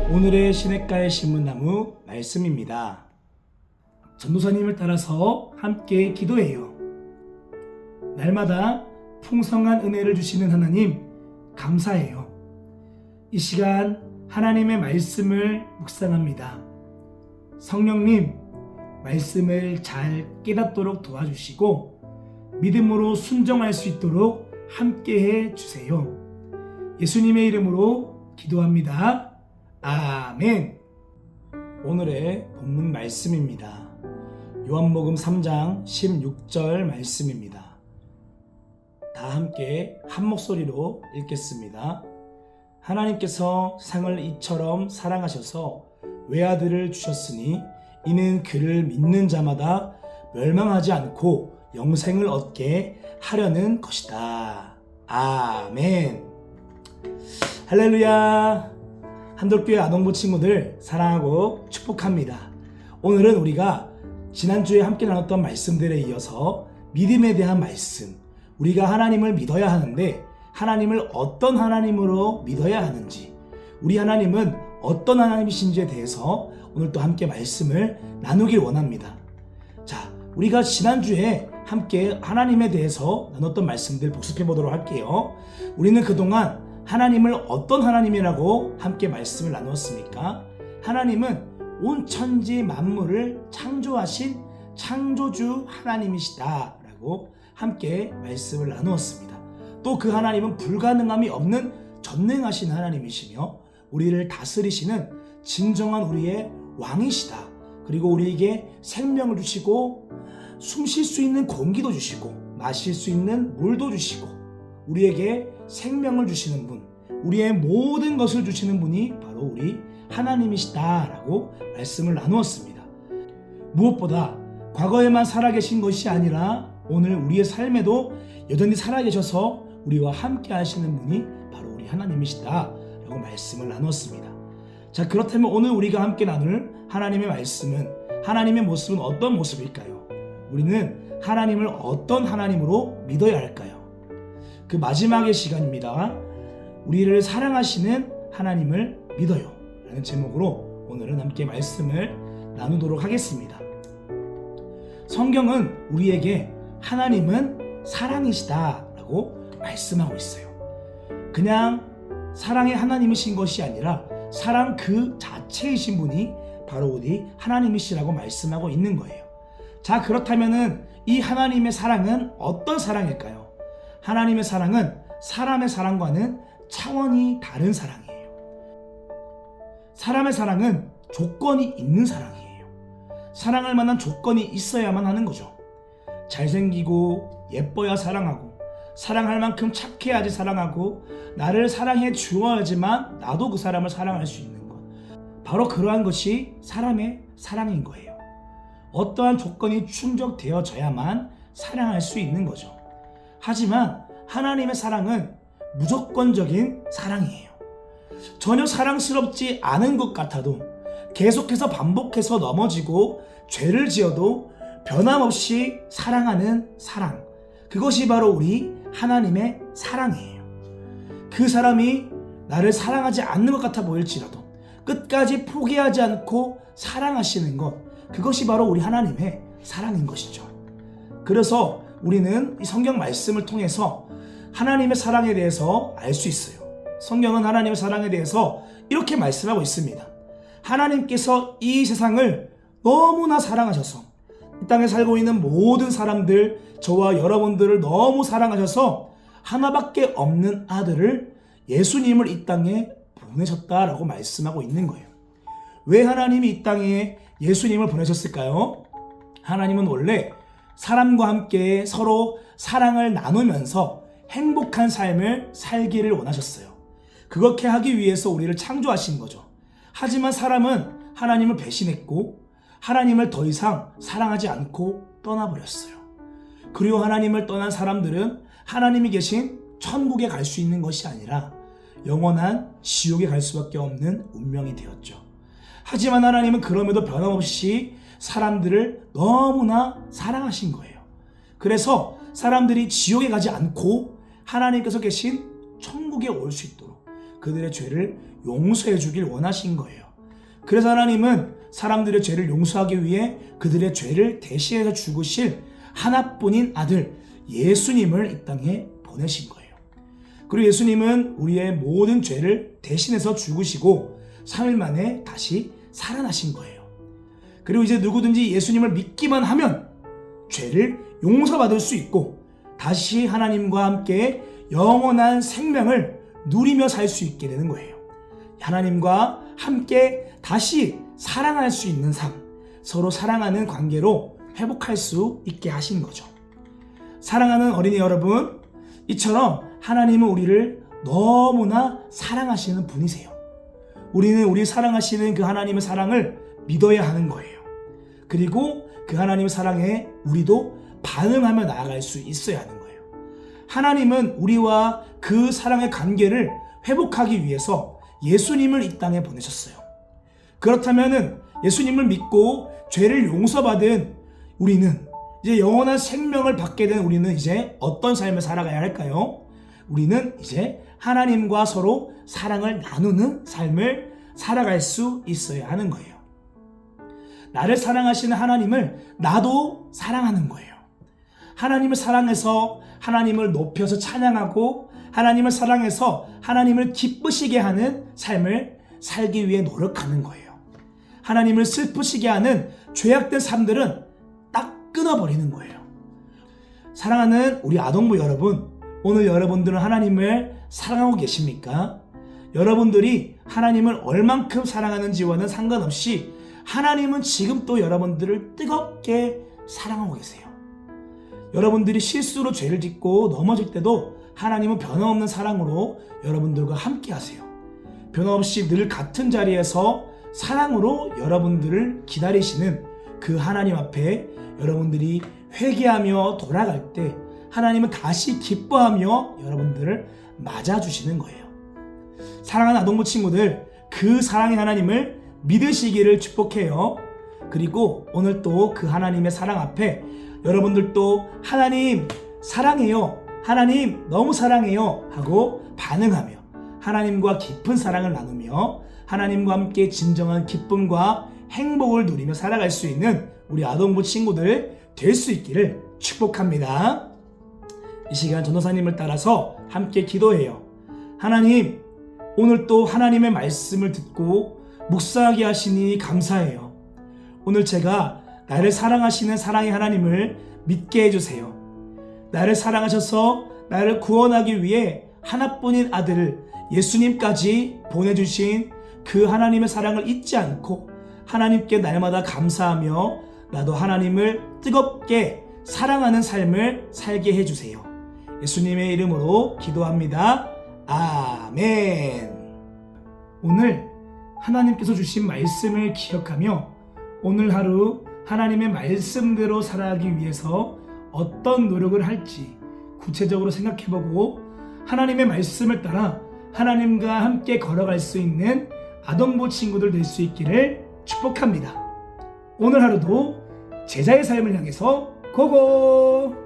오늘의 시냇가의 신문나무 말씀입니다. 전도사님을 따라서 함께 기도해요. 날마다 풍성한 은혜를 주시는 하나님 감사해요. 이 시간 하나님의 말씀을 묵상합니다. 성령님, 말씀을 잘 깨닫도록 도와주시고 믿음으로 순종할 수 있도록 함께해 주세요. 예수님의 이름으로 기도합니다. 아멘. 오늘의 본문 말씀입니다. 요한복음 3장 16절 말씀입니다. 다 함께 한 목소리로 읽겠습니다. 하나님께서 세상을 이처럼 사랑하셔서 외아들을 주셨으니 이는 그를 믿는 자마다 멸망하지 않고 영생을 얻게 하려는 것이다. 아멘. 할렐루야. 한돌교회 아동부 친구들 사랑하고 축복합니다. 오늘은 우리가 지난주에 함께 나눴던 말씀들에 이어서 믿음에 대한 말씀, 우리가 하나님을 믿어야 하는데 하나님을 어떤 하나님으로 믿어야 하는지, 우리 하나님은 어떤 하나님이신지에 대해서 오늘 또 함께 말씀을 나누길 원합니다. 자, 우리가 지난주에 함께 하나님에 대해서 나눴던 말씀들 복습해 보도록 할게요. 우리는 그동안 하나님을 어떤 하나님이라고 함께 말씀을 나누었습니까? 하나님은 온 천지 만물을 창조하신 창조주 하나님이시다 라고 함께 말씀을 나누었습니다. 또 그 하나님은 불가능함이 없는 전능하신 하나님이시며 우리를 다스리시는 진정한 우리의 왕이시다. 그리고 우리에게 생명을 주시고 숨 쉴 수 있는 공기도 주시고 마실 수 있는 물도 주시고 우리에게 생명을 주시는 분, 우리의 모든 것을 주시는 분이 바로 우리 하나님이시다라고 말씀을 나누었습니다. 무엇보다 과거에만 살아계신 것이 아니라 오늘 우리의 삶에도 여전히 살아계셔서 우리와 함께 하시는 분이 바로 우리 하나님이시다라고 말씀을 나누었습니다. 자, 그렇다면 오늘 우리가 함께 나눌 하나님의 말씀은, 하나님의 모습은 어떤 모습일까요? 우리는 하나님을 어떤 하나님으로 믿어야 할까요? 그 마지막의 시간입니다. 우리를 사랑하시는 하나님을 믿어요 라는 제목으로 오늘은 함께 말씀을 나누도록 하겠습니다. 성경은 우리에게 하나님은 사랑이시다 라고 말씀하고 있어요. 그냥 사랑의 하나님이신 것이 아니라 사랑 그 자체이신 분이 바로 우리 하나님이시라고 말씀하고 있는 거예요. 자, 그렇다면은 이 하나님의 사랑은 어떤 사랑일까요? 하나님의 사랑은 사람의 사랑과는 차원이 다른 사랑이에요. 사람의 사랑은 조건이 있는 사랑이에요. 사랑할 만한 조건이 있어야만 하는 거죠. 잘생기고 예뻐야 사랑하고, 사랑할 만큼 착해야지 사랑하고, 나를 사랑해 주어야지만 나도 그 사람을 사랑할 수 있는 것. 바로 그러한 것이 사람의 사랑인 거예요. 어떠한 조건이 충족되어져야만 사랑할 수 있는 거죠. 하지만 하나님의 사랑은 무조건적인 사랑이에요. 전혀 사랑스럽지 않은 것 같아도 계속해서 반복해서 넘어지고 죄를 지어도 변함없이 사랑하는 사랑, 그것이 바로 우리 하나님의 사랑이에요. 그 사람이 나를 사랑하지 않는 것 같아 보일지라도 끝까지 포기하지 않고 사랑하시는 것, 그것이 바로 우리 하나님의 사랑인 것이죠. 그래서 우리는 이 성경 말씀을 통해서 하나님의 사랑에 대해서 알 수 있어요. 성경은 하나님의 사랑에 대해서 이렇게 말씀하고 있습니다. 하나님께서 이 세상을 너무나 사랑하셔서 이 땅에 살고 있는 모든 사람들, 저와 여러분들을 너무 사랑하셔서 하나밖에 없는 아들을, 예수님을 이 땅에 보내셨다라고 말씀하고 있는 거예요. 왜 하나님이 이 땅에 예수님을 보내셨을까요? 하나님은 원래 사람과 함께 서로 사랑을 나누면서 행복한 삶을 살기를 원하셨어요. 그렇게 하기 위해서 우리를 창조하신 거죠. 하지만 사람은 하나님을 배신했고 하나님을 더 이상 사랑하지 않고 떠나버렸어요. 그리고 하나님을 떠난 사람들은 하나님이 계신 천국에 갈 수 있는 것이 아니라 영원한 지옥에 갈 수밖에 없는 운명이 되었죠. 하지만 하나님은 그럼에도 변함없이 사람들을 너무나 사랑하신 거예요. 그래서 사람들이 지옥에 가지 않고 하나님께서 계신 천국에 올 수 있도록 그들의 죄를 용서해 주길 원하신 거예요. 그래서 하나님은 사람들의 죄를 용서하기 위해 그들의 죄를 대신해서 죽으실 하나뿐인 아들 예수님을 이 땅에 보내신 거예요. 그리고 예수님은 우리의 모든 죄를 대신해서 죽으시고 3일 만에 다시 살아나신 거예요. 그리고 이제 누구든지 예수님을 믿기만 하면 죄를 용서받을 수 있고 다시 하나님과 함께 영원한 생명을 누리며 살 수 있게 되는 거예요. 하나님과 함께 다시 사랑할 수 있는 삶, 서로 사랑하는 관계로 회복할 수 있게 하신 거죠. 사랑하는 어린이 여러분, 이처럼 하나님은 우리를 너무나 사랑하시는 분이세요. 우리는 우리 사랑하시는 그 하나님의 사랑을 믿어야 하는 거예요. 그리고 그 하나님의 사랑에 우리도 반응하며 나아갈 수 있어야 하는 거예요. 하나님은 우리와 그 사랑의 관계를 회복하기 위해서 예수님을 이 땅에 보내셨어요. 그렇다면 예수님을 믿고 죄를 용서받은 우리는 이제 영원한 생명을 받게 된 우리는 이제 어떤 삶을 살아가야 할까요? 우리는 이제 하나님과 서로 사랑을 나누는 삶을 살아갈 수 있어야 하는 거예요. 나를 사랑하시는 하나님을 나도 사랑하는 거예요. 하나님을 사랑해서 하나님을 높여서 찬양하고 하나님을 사랑해서 하나님을 기쁘시게 하는 삶을 살기 위해 노력하는 거예요. 하나님을 슬프시게 하는 죄악된 삶들은 딱 끊어버리는 거예요. 사랑하는 우리 아동부 여러분, 오늘 여러분들은 하나님을 사랑하고 계십니까? 여러분들이 하나님을 얼만큼 사랑하는지와는 상관없이 하나님은 지금 또 여러분들을 뜨겁게 사랑하고 계세요. 여러분들이 실수로 죄를 짓고 넘어질 때도 하나님은 변함없는 사랑으로 여러분들과 함께 하세요. 변함없이 늘 같은 자리에서 사랑으로 여러분들을 기다리시는 그 하나님 앞에 여러분들이 회개하며 돌아갈 때 하나님은 다시 기뻐하며 여러분들을 맞아주시는 거예요. 사랑하는 아동부 친구들, 그 사랑의 하나님을 믿으시기를 축복해요. 그리고 오늘 또 그 하나님의 사랑 앞에 여러분들도 하나님 사랑해요, 하나님 너무 사랑해요 하고 반응하며 하나님과 깊은 사랑을 나누며 하나님과 함께 진정한 기쁨과 행복을 누리며 살아갈 수 있는 우리 아동부 친구들 될 수 있기를 축복합니다. 이 시간 전도사님을 따라서 함께 기도해요. 하나님, 오늘 또 하나님의 말씀을 듣고 묵상하게 하시니 감사해요. 오늘 제가 나를 사랑하시는 사랑의 하나님을 믿게 해주세요. 나를 사랑하셔서 나를 구원하기 위해 하나뿐인 아들 예수님까지 보내주신 그 하나님의 사랑을 잊지 않고 하나님께 날마다 감사하며 나도 하나님을 뜨겁게 사랑하는 삶을 살게 해주세요. 예수님의 이름으로 기도합니다. 아멘. 오늘 하나님께서 주신 말씀을 기억하며 오늘 하루 하나님의 말씀대로 살아가기 위해서 어떤 노력을 할지 구체적으로 생각해보고 하나님의 말씀을 따라 하나님과 함께 걸어갈 수 있는 아동부 친구들 될 수 있기를 축복합니다. 오늘 하루도 제자의 삶을 향해서 고고!